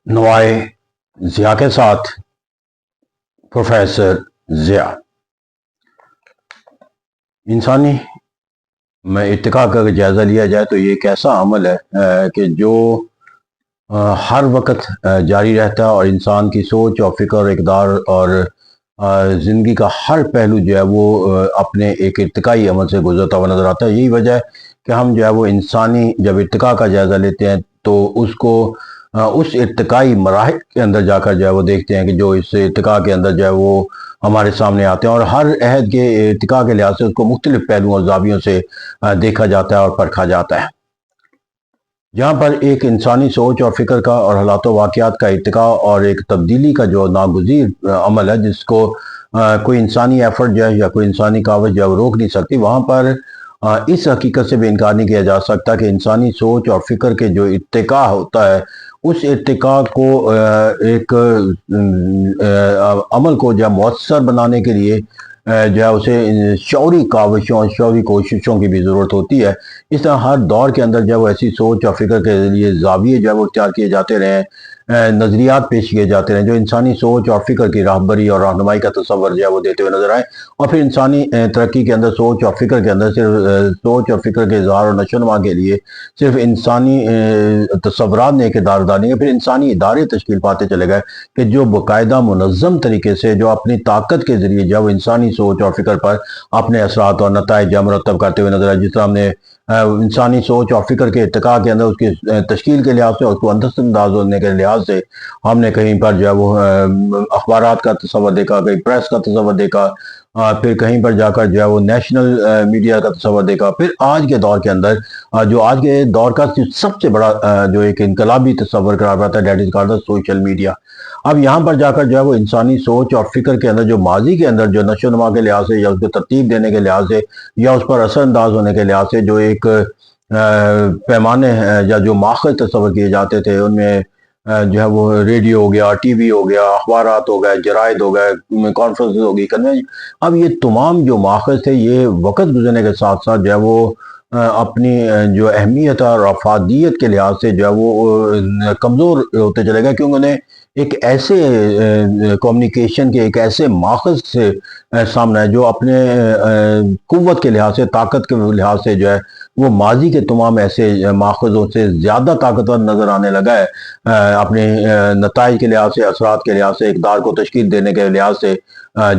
نوائے ضیاء کے ساتھ پروفیسر ضیاء۔ انسانی میں ارتقاء کا جائزہ لیا جائے تو یہ ایک ایسا عمل ہے کہ جو ہر وقت جاری رہتا ہے اور انسان کی سوچ اور فکر اقدار اور زندگی کا ہر پہلو جو ہے وہ اپنے ایک ارتقائی عمل سے گزرتا ہوا نظر آتا ہے۔ یہی وجہ ہے کہ ہم جو ہے وہ انسانی جب ارتقاء کا جائزہ لیتے ہیں تو اس کو اس ارتقائی مراحل کے اندر جا کر جو ہے وہ دیکھتے ہیں کہ جو اس ارتقاء کے اندر جو ہے وہ ہمارے سامنے آتے ہیں، اور ہر عہد کے ارتقاء کے لحاظ سے اس کو مختلف پہلوؤں اور زاویوں سے دیکھا جاتا ہے اور پرکھا جاتا ہے۔ جہاں پر ایک انسانی سوچ اور فکر کا اور حالات و واقعات کا ارتقاء اور ایک تبدیلی کا جو ناگزیر عمل ہے، جس کو کوئی انسانی ایفرٹ جو ہے یا کوئی انسانی کاوش جو ہے وہ روک نہیں سکتی، وہاں پر اس حقیقت سے بھی انکار نہیں کیا جا سکتا کہ انسانی سوچ اور فکر کے جو ارتقاء ہوتا ہے، اس ارتقاء کو ایک عمل کو جو مؤثر بنانے کے لیے جو ہے اسے شعوری کاوشوں اور شعوری کوششوں کی بھی ضرورت ہوتی ہے۔ اس طرح ہر دور کے اندر جو ہے وہ ایسی سوچ اور فکر کے لیے زاویے جو ہے وہ اختیار کیے جاتے رہے ہیں، نظریات پیش کیے جاتے رہے ہیں جو انسانی سوچ اور فکر کی راہبری اور رہنمائی کا تصور جو ہے وہ دیتے ہوئے نظر آئے، اور پھر انسانی ترقی کے اندر سوچ اور فکر کے اندر صرف سوچ اور فکر کے اظہار اور نشو و نما کے لیے صرف انسانی تصورات نے ایک ادارہ نہیں ہے، پھر انسانی ادارے تشکیل پاتے چلے گئے کہ جو باقاعدہ منظم طریقے سے جو اپنی طاقت کے ذریعے جو انسانی سوچ اور فکر پر اپنے اثرات اور نتائج مرتب کرتے ہوئے نظر آئے۔ جس طرح ہم نے انسانی سوچ اور فکر کے ارتقاء کے اندر اس کی تشکیل کے لحاظ سے اور اس کو اندر انداز ہونے کے لحاظ سے ہم نے کہیں پر جو ہے وہ اخبارات کا تصور دیکھا، کہیں پریس کا تصور دیکھا، پھر کہیں پر جا کر جو ہے وہ نیشنل میڈیا کا تصور دیکھا، پھر آج کے دور کے اندر جو آج کے دور کا سب سے بڑا جو ایک انقلابی تصور قرار پاتا ہے، that is called social media. اب یہاں پر جا کر جو ہے وہ انسانی سوچ اور فکر کے اندر جو ماضی کے اندر جو نشو و نما کے لحاظ سے یا اس کو ترتیب دینے کے لحاظ سے یا اس پر اثر انداز ہونے کے لحاظ سے جو ایک پیمانے یا جو ماخذ تصور کیے جاتے تھے، ان میں جو ہے وہ ریڈیو ہو گیا، ٹی وی ہو گیا، اخبارات ہو گئے، جرائد ہو گئے، کانفرنس ہو گئی، کنوینشن، اب یہ تمام جو ماخذ تھے یہ وقت گزرنے کے ساتھ ساتھ جو ہے وہ اپنی جو اہمیت اور افادیت کے لحاظ سے جو ہے وہ کمزور ہوتے چلے گئے، کیونکہ انہیں ایک ایسے کمیونیکیشن کے ایک ایسے ماخذ سے سامنا ہے جو اپنے قوت کے لحاظ سے، طاقت کے لحاظ سے جو ہے وہ ماضی کے تمام ایسے ماخذوں سے زیادہ طاقتور نظر آنے لگا ہے، اپنے نتائج کے لحاظ سے، اثرات کے لحاظ سے، اقدار کو تشکیل دینے کے لحاظ سے،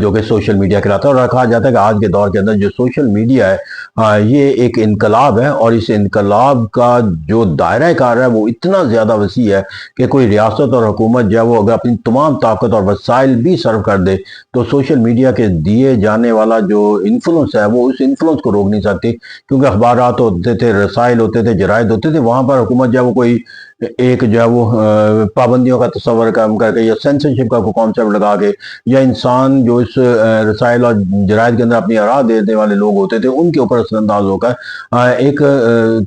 جو کہ سوشل میڈیا کہلاتا ہے۔ اور کہا جاتا ہے کہ آج کے دور کے اندر جو سوشل میڈیا ہے یہ ایک انقلاب ہے، اور اس انقلاب کا جو دائرہ کار ہے وہ اتنا زیادہ وسیع ہے کہ کوئی ریاست اور حکومت جو ہے وہ اگر اپنی تمام طاقت اور وسائل بھی صرف کر دے تو سوشل میڈیا کے دیے جانے والا جو انفلوئنس ہے وہ اس انفلوئنس کو روک نہیں سکتی، کیونکہ اخبارات ہوتے تھے، رسائل ہوتے تھے، جرائد ہوتے تھے، وہاں پر حکومت جو ہے وہ کوئی ایک جو ہے وہ پابندیوں کا تصور کام کر کے یا سینسرشپ کا کوئی کانسیپٹ لگا کے، یا انسان جو اس رسائل اور جرائد کے اندر اپنی آراء دینے والے لوگ ہوتے تھے ان کے اوپر اثر انداز ہو کر ایک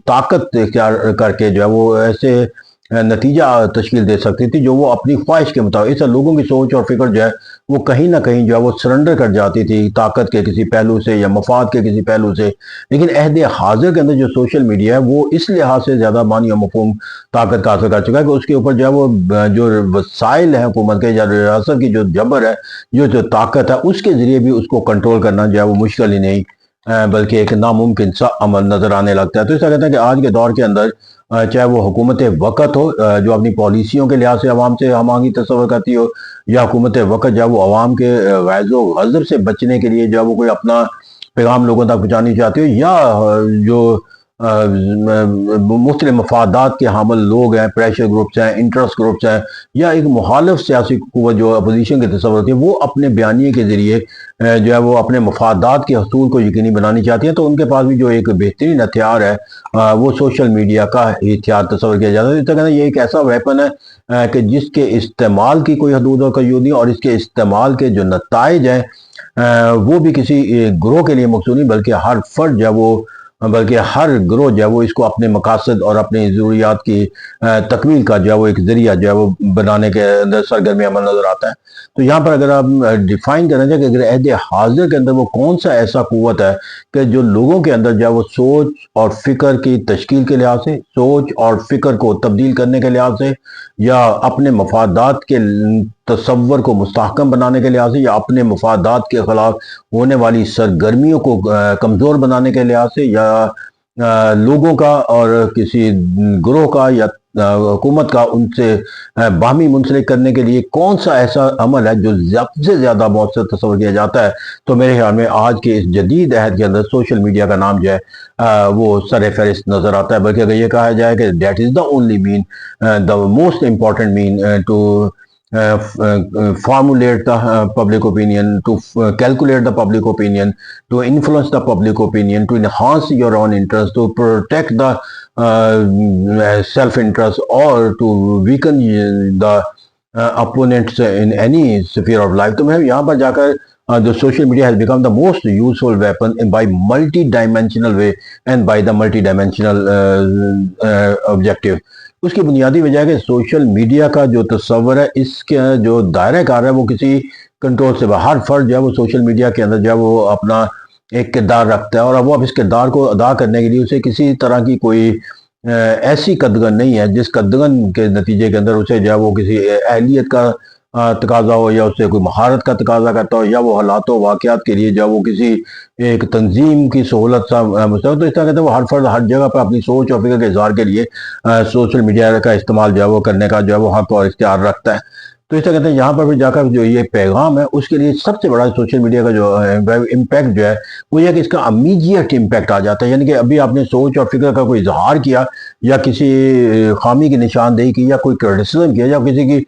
طاقت اختیار کر کے جو ہے وہ ایسے نتیجہ تشکیل دے سکتی تھی جو وہ اپنی خواہش کے مطابق، اس سے لوگوں کی سوچ اور فکر جو ہے وہ کہیں نہ کہیں جو ہے وہ سرنڈر کر جاتی تھی طاقت کے کسی پہلو سے یا مفاد کے کسی پہلو سے۔ لیکن عہد حاضر کے اندر جو سوشل میڈیا ہے وہ اس لحاظ سے زیادہ معنی و مفہوم طاقت کا حاصل کر چکا ہے کہ اس کے اوپر جو ہے وہ جو وسائل ہیں حکومت کے یا ریاست کی جو جبر ہے، جو طاقت ہے، اس کے ذریعے بھی اس کو کنٹرول کرنا جو ہے وہ مشکل ہی نہیں بلکہ ایک ناممکن سا عمل نظر آنے لگتا ہے۔ تو اس طرح کہتے ہیں کہ آج کے دور کے اندر چاہے وہ حکومت وقت ہو جو اپنی پالیسیوں کے لحاظ سے عوام سے ہم آہنگی تصور کرتی ہو، یا حکومت وقت جو ہے وہ عوام کے غیظ و غضب سے بچنے کے لیے جو ہے وہ کوئی اپنا پیغام لوگوں تک پہنچانی چاہتی ہو، یا جو مختلف مفادات کے حامل لوگ ہیں، پریشر گروپس ہیں، انٹرسٹ گروپس ہیں، یا ایک مخالف سیاسی قوت جو اپوزیشن کے تصور ہوتی ہے، وہ اپنے بیانیے کے ذریعے جو ہے وہ اپنے مفادات کے حصول کو یقینی بنانی چاہتی ہیں، تو ان کے پاس بھی جو ایک بہترین ہتھیار ہے وہ سوشل میڈیا کا ہتھیار تصور کیا جاتا ہے۔ اس طرح یہ ایک ایسا ویپن ہے کہ جس کے استعمال کی کوئی حدود اور قیود نہیں، اور اس کے استعمال کے جو نتائج ہیں وہ بھی کسی گروہ کے لیے مخصوص نہیں بلکہ ہر فرد جو ہے وہ بلکہ ہر گروہ جو ہے وہ اس کو اپنے مقاصد اور اپنی ضروریات کی تکمیل کا جو ہے وہ ایک ذریعہ جو ہے وہ بنانے کے اندر سرگرمی عمل نظر آتا ہے۔ تو یہاں پر اگر آپ ڈیفائن کرنا چاہیں کہ اگر عہد حاضر کے اندر وہ کون سا ایسا قوت ہے کہ جو لوگوں کے اندر جو ہے وہ سوچ اور فکر کی تشکیل کے لحاظ سے، سوچ اور فکر کو تبدیل کرنے کے لحاظ سے، یا اپنے مفادات کے تصور کو مستحکم بنانے کے لحاظ سے، یا اپنے مفادات کے خلاف ہونے والی سرگرمیوں کو کمزور بنانے کے لحاظ سے، یا لوگوں کا اور کسی گروہ کا یا حکومت کا ان سے باہمی منسلک کرنے کے لیے کون سا ایسا عمل ہے جو سب سے زیادہ مؤثر تصور کیا جاتا ہے، تو میرے خیال میں آج کے اس جدید عہد کے اندر سوشل میڈیا کا نام جو ہے وہ سر فہرست نظر آتا ہے۔ بلکہ اگر یہ کہا جائے کہ that is the only man, the most important man to formulate the public opinion, to calculate the public opinion, to influence the public opinion, to enhance your own interest, to protect the self-interest, or to weaken the opponents in any sphere of life. تو میں یہاں پر جا کر the social media has become the most useful weapon by multi-dimensional way and by the multi-dimensional objective. اس کی بنیادی وجہ ہے کہ سوشل میڈیا کا جو تصور ہے، اس کے جو دائرہ کار ہے وہ کسی کنٹرول سے باہر۔ ہر فرد جو ہے وہ سوشل میڈیا کے اندر جو ہے وہ اپنا ایک کردار رکھتا ہے، اور اب وہ اب اس کردار کو ادا کرنے کے لیے اسے کسی طرح کی کوئی ایسی قدغن نہیں ہے جس قدغن کے نتیجے کے اندر اسے جو ہے وہ کسی اہلیت کا تقاضا ہو، یا اسے کوئی مہارت کا تقاضا کرتا ہو، یا وہ حالات و واقعات کے لیے جو ہے وہ کسی ایک تنظیم کی سہولت سا مستقل۔ تو اس طرح کہتے ہیں وہ ہر فرد ہر جگہ پر اپنی سوچ اور فکر کے اظہار کے لیے سوشل میڈیا کا استعمال جو ہے وہ کرنے کا جو ہے وہ حق اور اختیار رکھتا ہے۔ تو اس طرح کہتے ہیں یہاں پر بھی جا کر جو یہ پیغام ہے اس کے لیے سب سے بڑا سوشل میڈیا کا جو امپیکٹ جو ہے وہ یہ کہ اس کا امیجیٹ امپیکٹ آ جاتا ہے۔ یعنی کہ ابھی آپ نے سوچ اور فکر کا کوئی اظہار کیا، یا کسی خامی کی نشاندہی کی، یا کوئی کرٹیسزم کیا، یا کسی کی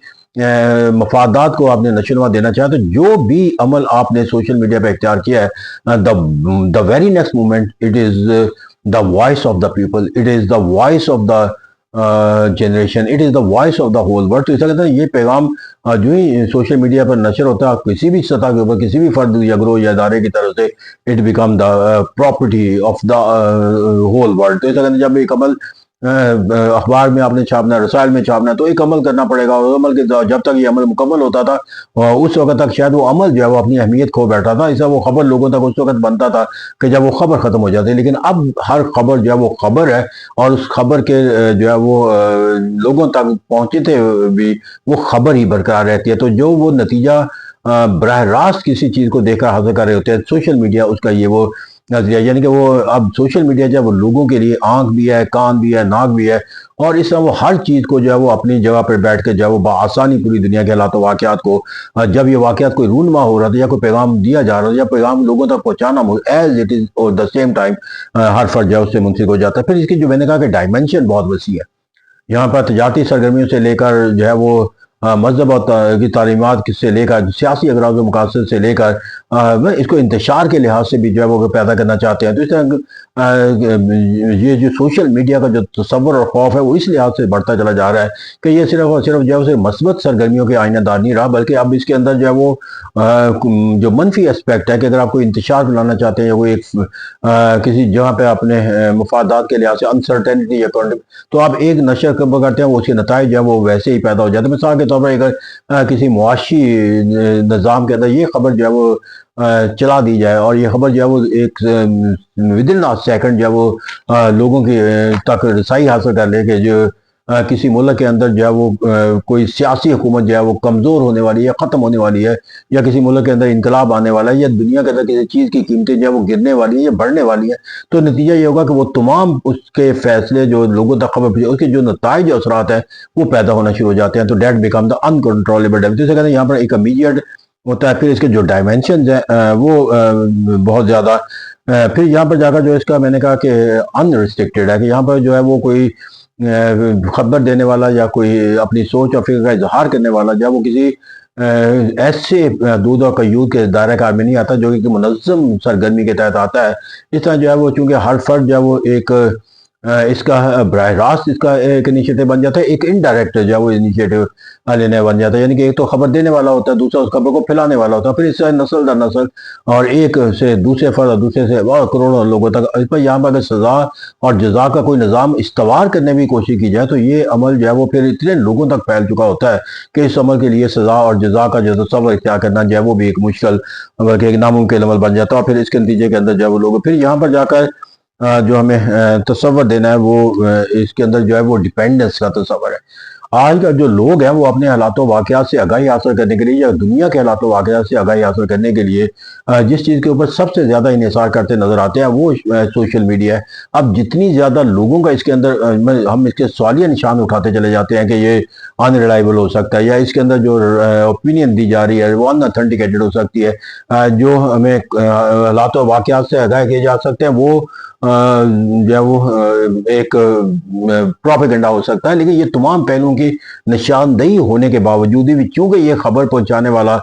مفادات کو آپ نے نشوونما دینا چاہا، تو جو بھی عمل آپ نے سوشل میڈیا پہ اختیار کیا ہے، the very next moment it is the voice of the people, it is the voice of the generation, it is the voice of the whole world۔ تو اس طرح یہ پیغام جو ہی سوشل میڈیا پر نشر ہوتا ہے کسی بھی سطح کے اوپر، کسی بھی فرد یا گروہ یا ادارے کی طرف سے، it become the property of the whole world۔ تو اس طرح جب ایک عمل اخبار میں آپ نے چھاپنا ہے، رسائل میں چھاپنا ہے، تو ایک عمل کرنا پڑے گا، اور عمل کے جب تک یہ عمل مکمل ہوتا تھا اس وقت تک شاید وہ عمل جو ہے وہ اپنی اہمیت کھو بیٹھا تھا، اس سے وہ خبر لوگوں تک اس وقت بنتا تھا کہ جب وہ خبر ختم ہو جاتی۔ لیکن اب ہر خبر جو ہے وہ خبر ہے، اور اس خبر کے جو ہے وہ لوگوں تک پہنچتے بھی وہ خبر ہی برقرار رہتی ہے۔ تو جو وہ نتیجہ براہ راست کسی چیز کو دیکھ کر حاصل کر رہے ہوتے ہیں، سوشل میڈیا اس کا یہ وہ نظریہ، یعنی کہ وہ اب سوشل میڈیا جو ہے وہ لوگوں کے لیے آنکھ بھی ہے، کان بھی ہے، ناک بھی ہے، اور اس طرح وہ ہر چیز کو جو ہے وہ اپنی جگہ پر بیٹھ کے جو ہے وہ بآسانی پوری دنیا کے حالات و واقعات کو، جب یہ واقعات کوئی رونما ہو رہا تھا یا کوئی پیغام دیا جا رہا تھا یا پیغام لوگوں تک پہنچانا ایز اٹ از اور دا سیم ٹائم ہر فرد جو ہے اس سے منسلک ہو جاتا ہے۔ پھر اس کی جو میں نے کہا کہ ڈائمینشن بہت وسیع ہے، یہاں پر تجارتی سرگرمیوں سے لے کر جو ہے وہ مذہب کی تعلیمات سے لے کر سیاسی اغراض و مقاصد سے لے کر اس کو انتشار کے لحاظ سے بھی جو ہے وہ پیدا کرنا چاہتے ہیں۔ تو اس طرح یہ جو سوشل میڈیا کا جو تصور اور خوف ہے وہ اس لحاظ سے بڑھتا چلا جا رہا ہے کہ یہ صرف اور صرف جو ہے مثبت سرگرمیوں کے آئینہ دار نہیں رہا، بلکہ اب اس کے اندر جو ہے وہ جو منفی اسپیکٹ ہے کہ اگر آپ کوئی انتشار لانا چاہتے ہیں یا کوئی ایک کسی جگہ پہ اپنے مفادات کے لحاظ سے انسرٹینٹی یا تو آپ ایک نشر کرتے ہیں، وہ اس کے نتائج جو ہے وہ ویسے ہی پیدا ہو جاتے ہیں۔ مثال کے طور پر اگر کسی معاشی نظام کے اندر یہ خبر جو ہے وہ چلا دی جائے، اور یہ خبر جو ہے وہ ایک ودن سیکنڈ جو ہے وہ لوگوں کی تک رسائی حاصل کر لے کہ جو کسی ملک کے اندر جو ہے وہ کوئی سیاسی حکومت جو ہے وہ کمزور ہونے والی ہے، ختم ہونے والی ہے، یا کسی ملک کے اندر انقلاب آنے والا ہے، یا دنیا کے اندر کسی چیز کی قیمتیں جو ہے وہ گرنے والی ہیں یا بڑھنے والی ہیں، تو نتیجہ یہ ہوگا کہ وہ تمام اس کے فیصلے جو لوگوں تک خبر اس کے جو نتائج اثرات ہیں وہ پیدا ہونا شروع ہو جاتے ہیں۔ تو that become the uncontrollable damage. جیسے کہتے ہیں یہاں پر ایک امیڈیٹ ہوتا ہے، پھر اس کے جو ڈائمینشنز ہیں وہ بہت زیادہ، پھر یہاں پر جا کر جو اس کا میں نے کہا کہ ان ریسٹرکٹیڈ ہے، کہ یہاں پر جو ہے وہ کوئی خبر دینے والا یا کوئی اپنی سوچ اور فکر کا اظہار کرنے والا جو ہے وہ کسی ایسے دود اور قیود کے دائرہ کار میں نہیں آتا جو کہ منظم سرگرمی کے تحت آتا ہے۔ اس طرح جو ہے وہ چونکہ ہر فرد جو ہے وہ ایک اس کا براہ راست اس کا ایک انیشیٹو بن جاتا ہے، ایک انڈائریکٹ جو ہے وہ انیشیٹو لینے بن جاتا ہے، یعنی کہ ایک تو خبر دینے والا ہوتا ہے، دوسرا اس خبر کو پھیلانے والا ہوتا ہے، پھر اس سے نسل در نسل اور ایک سے دوسرے فرد اور دوسرے سے اور کروڑوں لوگوں تک اس پر یہاں پر اگر سزا اور جزا کا کوئی نظام استوار کرنے کی کوشش کی جائے تو یہ عمل جو ہے وہ پھر اتنے لوگوں تک پھیل چکا ہوتا ہے کہ اس عمل کے لیے سزا اور جزا کا جو تصور اختیار کرنا جو ہے وہ بھی ایک مشکل بلکہ ایک ناممکن عمل بن جاتا ہے، اور پھر اس کے نتیجے کے اندر جو ہے وہ لوگ پھر یہاں پر جا کر جو ہمیں تصور دینا ہے وہ اس کے اندر جو ہے وہ ڈیپینڈنس کا تصور ہے۔ آج کا جو لوگ ہیں وہ اپنے حالات و واقعات سے آگاہی حاصل کرنے کے لیے یا دنیا کے حالات و واقعات سے آگاہی حاصل کرنے کے لیے جس چیز کے اوپر سب سے زیادہ انحصار کرتے نظر آتے ہیں وہ سوشل میڈیا ہے۔ اب جتنی زیادہ لوگوں کا اس کے اندر ہم اس کے سوالیہ نشان اٹھاتے چلے جاتے ہیں کہ یہ ان ریلائبل ہو سکتا ہے یا اس کے اندر جو اوپینین دی جا رہی ہے وہ ان اتھینٹیکیٹڈ ہو سکتی ہے، جو ہمیں حالات و واقعات سے آگاہ کیے جا سکتے ہیں وہ جو ہے وہ ایک پروپیگنڈا ہو سکتا ہے، لیکن یہ تمام پہلوؤں کی نشاندہی ہونے کے باوجود بھی چونکہ یہ خبر پہنچانے والا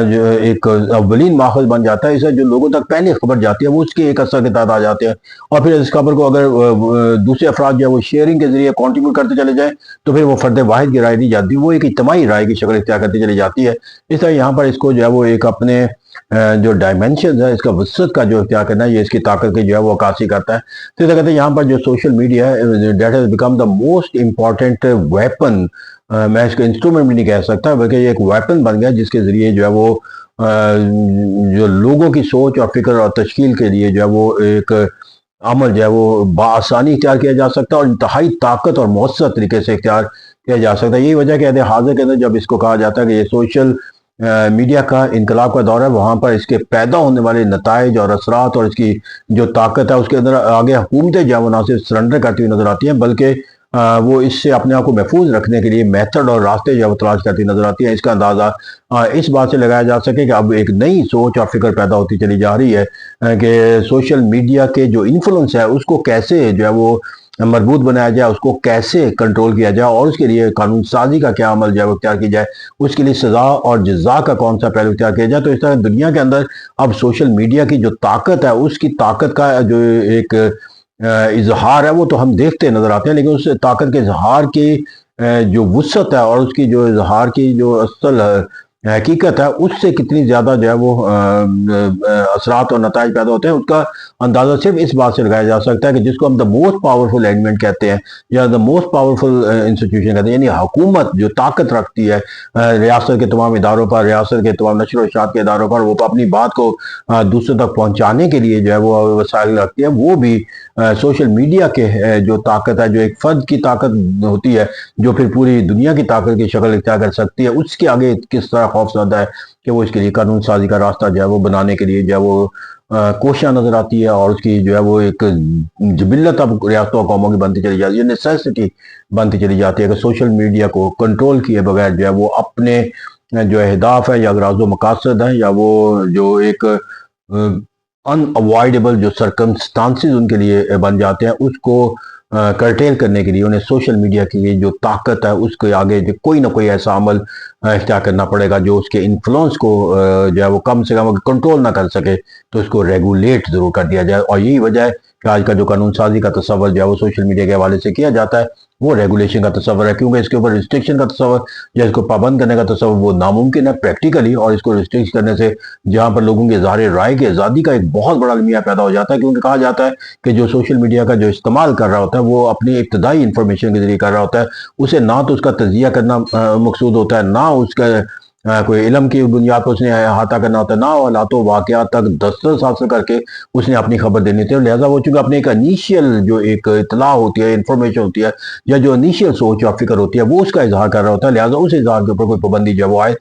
جو ایک اولین ماخذ بن جاتا ہے، اسے جو لوگوں تک پہلے خبر جاتی ہے وہ اس کے ایک اثر کے تحت آ جاتے ہیں، اور پھر اس خبر کو اگر دوسرے افراد جو ہے وہ شیئرنگ کے ذریعے کنٹریبیوٹ کرتے چلے جائیں تو پھر وہ فرد واحد کی رائے دی جاتی ہے، وہ ایک اجتماعی رائے کی شکل اختیار کرتی چلی جاتی ہے۔ اس طرح یہاں پر اس کو جو ہے وہ ایک اپنے جو ڈائمینشنز ہے اس کا وسعت کا جو اختیار کرنا ہے یہ اس کی طاقت کی جو ہے وہ عکاسی کرتا ہے۔ تو اس کہتے ہیں یہاں پر جو سوشل میڈیا ہے that has become the most important weapon, میں اس کو انسٹرومنٹ بھی نہیں کہہ سکتا بلکہ یہ ایک ویپن بن گیا جس کے ذریعے جو ہے وہ جو لوگوں کی سوچ اور فکر اور تشکیل کے لیے جو ہے وہ ایک عمل جو ہے وہ بآسانی اختیار کیا جا سکتا ہے اور انتہائی طاقت اور مؤثر طریقے سے اختیار کیا جا سکتا ہے۔ یہی وجہ کہ عہد حاضر کے اندر جب اس کو کہا جاتا ہے کہ یہ سوشل میڈیا کا انقلاب کا دور ہے، وہاں پر اس کے پیدا ہونے والے نتائج اور اثرات اور اس کی جو طاقت ہے اس کے اندر آگے حکومتیں جو ہے وہ نہ صرف سرنڈر کرتی ہوئی نظر آتی ہیں بلکہ وہ اس سے اپنے آپ کو محفوظ رکھنے کے لیے میتھڈ اور راستے جو ہے وہ تلاش کرتی نظر آتی ہیں۔ اس کا اندازہ اس بات سے لگایا جا سکے کہ اب ایک نئی سوچ اور فکر پیدا ہوتی چلی جا رہی ہے کہ سوشل میڈیا کے جو انفلوئنس ہے اس کو کیسے جو ہے وہ مربوط بنایا جائے، اس کو کیسے کنٹرول کیا جائے اور اس کے لیے قانون سازی کا کیا عمل جو ہے وہ اختیار کی جائے، اس کے لیے سزا اور جزا کا کون سا پہلو اختیار کیا جائے۔ تو اس طرح دنیا کے اندر اب سوشل میڈیا کی جو طاقت ہے اس کی طاقت کا جو ایک اظہار ہے وہ تو ہم دیکھتے نظر آتے ہیں، لیکن اس طاقت کے اظہار کی جو وسعت ہے اور اس کی جو اظہار کی جو اصل حقیقت ہے اس سے کتنی زیادہ جو ہے وہ اثرات اور نتائج پیدا ہوتے ہیں اس کا اندازہ صرف اس بات سے لگایا جا سکتا ہے کہ جس کو ہم دا موسٹ پاورفل ایلیمنٹ کہتے ہیں یا دا موسٹ پاورفل انسٹیٹیوشن کہتے ہیں، یعنی حکومت جو طاقت رکھتی ہے ریاست کے تمام اداروں پر، ریاست کے تمام نشر و اشاعت کے اداروں پر، وہ اپنی بات کو دوسروں تک پہنچانے کے لیے جو ہے وہ وسائل رکھتی ہے، وہ بھی سوشل میڈیا کے جو طاقت ہے جو ایک فرد کی طاقت ہوتی ہے جو پھر پوری دنیا کی طاقت کی شکل اختیار کر سکتی ہے، اس کے آگے کس طرح خوف زدہ ہے کہ وہ اس کے لیے قانون سازی کا راستہ جو ہے وہ بنانے کے لیے جو ہے وہ کوشاں نظر آتی ہے، اور اس کی جو ہے وہ ایک جبلت اب ریاستوں اور قوموں کی بنتی چلی جاتی ہے، نیسیسٹی بنتی چلی جاتی ہے کہ سوشل میڈیا کو کنٹرول کیے بغیر جو ہے وہ اپنے جو اہداف ہے یا اغراض و مقاصد ہیں یا وہ جو ایک ان اوائڈیبل جو سرکمسٹانسز ان کے لیے بن جاتے ہیں اس کو کرٹیل کرنے کے لیے انہیں سوشل میڈیا کی جو طاقت ہے اس کے آگے کوئی نہ کوئی ایسا عمل اختیار کرنا پڑے گا جو اس کے انفلوئنس کو جو ہے وہ کم سے کم کنٹرول نہ کر سکے تو اس کو ریگولیٹ ضرور کر دیا جائے، اور یہی وجہ ہے کہ آج کا جو قانون سازی کا تصور جو ہے وہ سوشل میڈیا کے حوالے سے کیا جاتا ہے وہ ریگولیشن کا تصور ہے، کیونکہ اس کے اوپر ریسٹرکشن کا تصور یا اس کو پابند کرنے کا تصور وہ ناممکن ہے پریکٹیکلی، اور اس کو ریسٹرکٹ کرنے سے جہاں پر لوگوں کے اظہار رائے کی آزادی کا ایک بہت بڑا المیہ پیدا ہو جاتا ہے، کیونکہ کہا جاتا ہے کہ جو سوشل میڈیا کا جو استعمال کر رہا ہوتا ہے وہ اپنی ابتدائی انفارمیشن کے ذریعے کر رہا ہوتا ہے، اسے نہ تو اس کا تجزیہ کرنا مقصود ہوتا ہے، نہ اس کا کوئی علم کی بنیاد پر اس نے احاطہ کرنا ہوتا ہے، نہ حالات و واقعات تک دسترس حاصل کر کے اس نے اپنی خبر دینی ہوتی ہے، لہٰذا وہ چونکہ اپنے ایک انیشیل جو ایک اطلاع ہوتی ہے، انفارمیشن ہوتی ہے یا جو انیشیل سوچ اور فکر ہوتی ہے وہ اس کا اظہار کر رہا ہوتا ہے، لہٰذا اس اظہار کے اوپر کوئی پابندی جو ہے وہ عائد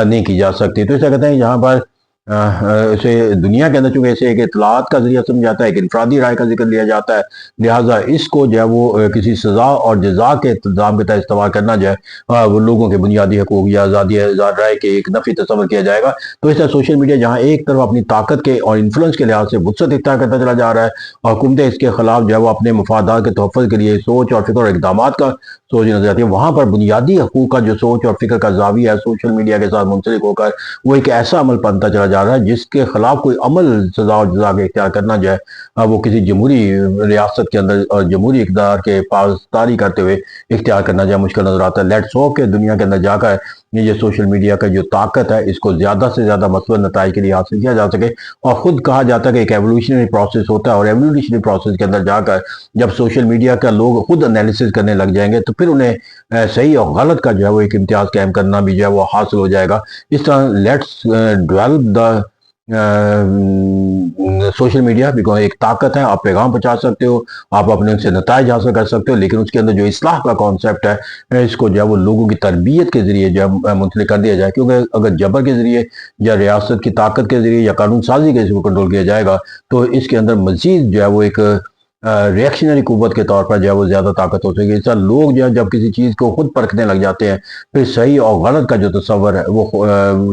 نہیں کی جا سکتی۔ تو اسے کہتے ہیں یہاں پر اسے دنیا کے اندر چونکہ اسے ایک اطلاعات کا ذریعہ سمجھا جاتا ہے، ایک انفرادی رائے کا ذکر لیا جاتا ہے، لہٰذا اس کو جو ہے وہ کسی سزا اور جزا کے انتظام کے تحت استعمال کرنا جو ہے وہ لوگوں کے بنیادی حقوق یا آزادی رائے کے ایک نفی تصور کیا جائے گا۔ تو اس طرح سوشل میڈیا جہاں ایک طرف اپنی طاقت کے اور انفلوئنس کے لحاظ سے وسعت اختیار کرتا چلا جا رہا ہے اور حکومتیں اس کے خلاف جو ہے وہ اپنے مفادات کے تحفظ کے لیے سوچ اور فکر اور اقدامات کا سوچ نظر آتی ہے، وہاں پر بنیادی حقوق کا جو سوچ اور فکر کا زاویہ ہے سوشل میڈیا کے ساتھ منسلک ہو کر وہ ایک ایسا عمل بنتا چلا جا رہا ہے جس کے خلاف کوئی عمل سزا و جزا کے اختیار کرنا جو ہے وہ کسی جمہوری ریاست کے اندر اور جمہوری اقدار کے پاسداری کرتے ہوئے اختیار کرنا جو مشکل نظر آتا ہے۔ لیٹس ہوپ کہ دنیا کے اندر جا کر یہ سوشل میڈیا کا جو طاقت ہے اس کو زیادہ سے زیادہ مثبت نتائج کے لیے حاصل کیا جا سکے، اور خود کہا جاتا ہے کہ ایک ایوولوشنری پروسیس ہوتا ہے، اور ایوولوشنری پروسیس کے اندر جا کر جب سوشل میڈیا کا لوگ خود انالیسس کرنے لگ جائیں گے تو پھر انہیں صحیح اور غلط کا جو ہے وہ ایک امتیاز قائم کرنا بھی جو ہے وہ حاصل ہو جائے گا۔ اس طرح let's develop the social media, because ایک طاقت ہے، آپ پیغام پہنچا سکتے ہو، آپ اپنے ان سے نتائج حاصل کر سکتے ہو، لیکن اس کے اندر جو اصلاح کا کانسیپٹ ہے اس کو جو ہے وہ لوگوں کی تربیت کے ذریعے جو ہے منتقل کر دیا جائے، کیونکہ اگر جبر کے ذریعے یا ریاست کی طاقت کے ذریعے یا قانون سازی کے ذریعے کنٹرول کیا جائے گا تو اس کے اندر مزید جو ہے وہ ایک ریئیکشنری قوت کے طور پر جو ہے وہ زیادہ طاقت ہو سکے۔ اس طرح لوگ جو ہے جب کسی چیز کو خود پرکھنے لگ جاتے ہیں، پھر صحیح اور غلط کا جو تصور ہے وہ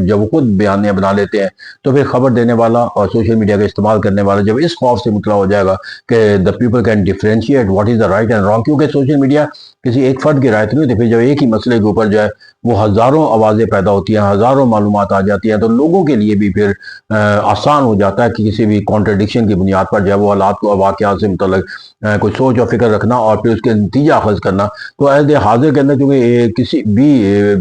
جب وہ خود بیانیہ بنا لیتے ہیں، تو پھر خبر دینے والا اور سوشل میڈیا کا استعمال کرنے والا جب اس خوف سے مطلع ہو جائے گا کہ the people can differentiate what is the right and wrong، کیونکہ سوشل میڈیا کسی ایک فرد کی رائے نہیں ہوتی، پھر جب ایک ہی مسئلے کے اوپر جو ہے وہ ہزاروں آوازیں پیدا ہوتی ہیں، ہزاروں معلومات آ جاتی ہیں، تو لوگوں کے لیے بھی پھر آسان ہو جاتا ہے کہ کسی بھی کانٹرڈکشن کی بنیاد پر جو ہے وہ حالات کو واقعات سے متعلق کوئی سوچ اور فکر رکھنا اور پھر اس کے نتیجہ اخذ کرنا۔ تو عہد حاضر کے اندر کیونکہ کسی بھی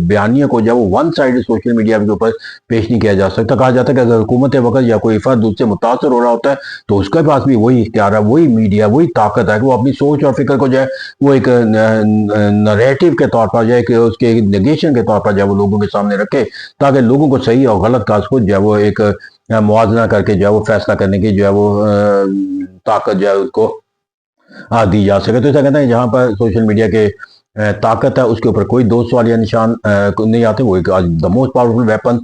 بیانیہ کو جو ہے وہ ون سائڈ سوشل میڈیا کے اوپر پیش نہیں کیا جا سکتا۔ کہا جاتا ہے کہ اگر حکومت وقت یا کوئی فرد اس سے متاثر ہو رہا ہوتا ہے تو اس کے پاس بھی وہی اختیار ہے، وہی میڈیا، وہی طاقت ہے کہ وہ اپنی سوچ اور فکر کو جو ہے وہ ایک نریٹو کے طور پر جو ہے کہ اس کے نیگیشن کے طور پر جو ہے وہ لوگوں کے سامنے رکھے، تاکہ لوگوں کو صحیح اور غلط کا خود جو ہے وہ ایک موازنہ کر کے جو ہے وہ فیصلہ کرنے کی جو ہے وہ طاقت جو ہے اس کو دی جا سکے۔ تو ایسا کہتے ہیں جہاں پر سوشل میڈیا کے طاقت ہے اس کے اوپر کوئی دو سوال یا نشان نہیں آتے، وہ ایک the most powerful weapon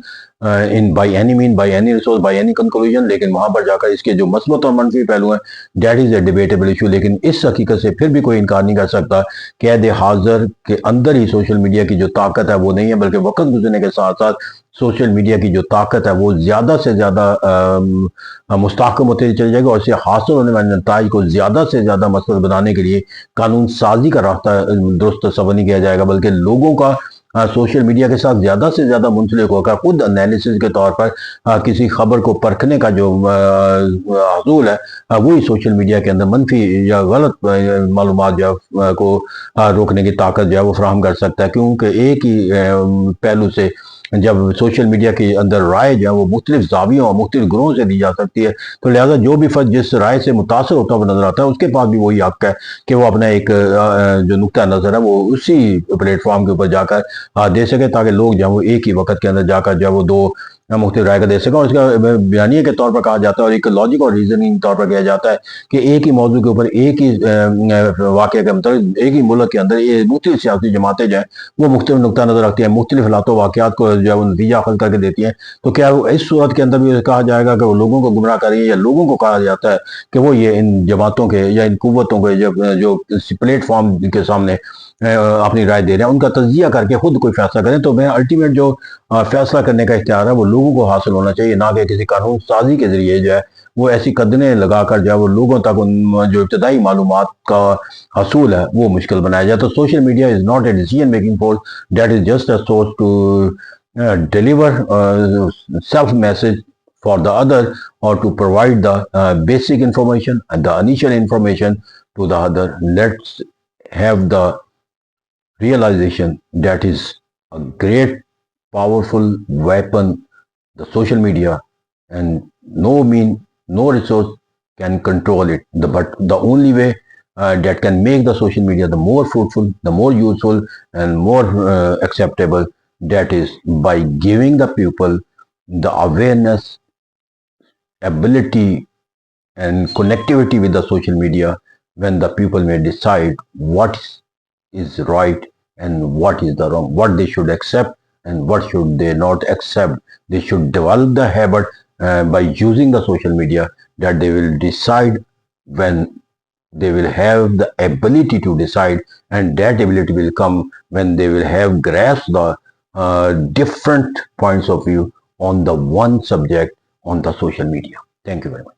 in by any man, by any resource, by any conclusion, لیکن وہاں پر جا کر اس کے جو مثبت اور منفی پہلو ہیں that is a debatable issue. لیکن اس حقیقت سے پھر بھی کوئی انکار نہیں کر سکتا کہ عہد حاضر کے اندر ہی سوشل میڈیا کی جو طاقت ہے وہ نہیں ہے، بلکہ وقت گزرنے کے ساتھ ساتھ سوشل میڈیا کی جو طاقت ہے وہ زیادہ سے زیادہ مستحکم ہوتے چلی جائے گا، اور اسے حاصل ہونے والے نتائج کو زیادہ سے زیادہ مثبت بنانے کے لیے قانون سازی کا راستہ درست تصور نہیں کیا جائے گا، بلکہ لوگوں کا سوشل میڈیا کے ساتھ زیادہ سے زیادہ منسلک ہو کر خود انالیسس کے طور پر کسی خبر کو پرکھنے کا جو حصول ہے وہی سوشل میڈیا کے اندر منفی یا غلط معلومات جو کو روکنے کی طاقت جو ہے وہ فراہم کر سکتا ہے، کیونکہ ایک ہی پہلو سے جب سوشل میڈیا کے اندر رائے جو ہے وہ مختلف زاویوں اور مختلف گروہوں سے دی جا سکتی ہے، تو لہٰذا جو بھی فرد جس رائے سے متاثر ہوتا ہوا نظر آتا ہے اس کے پاس بھی وہی حق ہے کہ وہ اپنا ایک جو نقطہ نظر ہے وہ اسی پلیٹ فارم کے اوپر جا کر دے سکے، تاکہ لوگ جو ہے وہ ایک ہی وقت کے اندر جا کر جو ہے وہ دو مختلف رائے کا دے سکیں۔ اور اس کا بیانیہ کے طور پر کہا جاتا ہے اور ایک لاجک اور ریزننگ کے طور پر کہا جاتا ہے کہ ایک ہی موضوع کے اوپر ایک ہی واقعہ کے مطابق ایک ہی ملک کے اندر یہ مختلف سیاسی جماعتیں جو ہیں وہ مختلف نقطہ نظر رکھتی ہیں، مختلف حالات و واقعات کو جو ہے وہ نتیجہ اخذ کر کے دیتی ہیں، تو کیا اس صورت کے اندر بھی کہا جائے گا کہ وہ لوگوں کو گمراہ کریں، یا لوگوں کو کہا جاتا ہے کہ وہ یہ ان جماعتوں کے یا ان قوتوں کے جو پلیٹ فارم کے سامنے اپنی رائے دے رہے ہیں ان کا تجزیہ کر کے خود کوئی فیصلہ کریں؟ تو میں الٹیمیٹ جو فیصلہ کرنے کا اختیار ہے وہ لوگوں کو حاصل ہونا چاہیے، نہ کہ کسی قانون سازی کے ذریعے جو ہے وہ ایسی قدریں لگا کر جو ہے وہ لوگوں تک جو ابتدائی معلومات کا حصول ہے وہ مشکل بنایا جائے۔ تو social media is not a decision making force, that is just a source to deliver self message for the other, or to provide the basic information and the initial information to the other. Let's have the realization that is a great powerful weapon, the social media, and no resource can control it, but the only way that can make the social media the more fruitful, the more useful and more acceptable, that is by giving the people the awareness, ability and connectivity with the social media, when the people may decide what is right and what is the wrong, what they should accept and what should they not accept. They should develop the habit by using the social media, that they will decide when they will have the ability to decide, and that ability will come when they will have grasped the different points of view on the one subject on the social media. Thank you very much.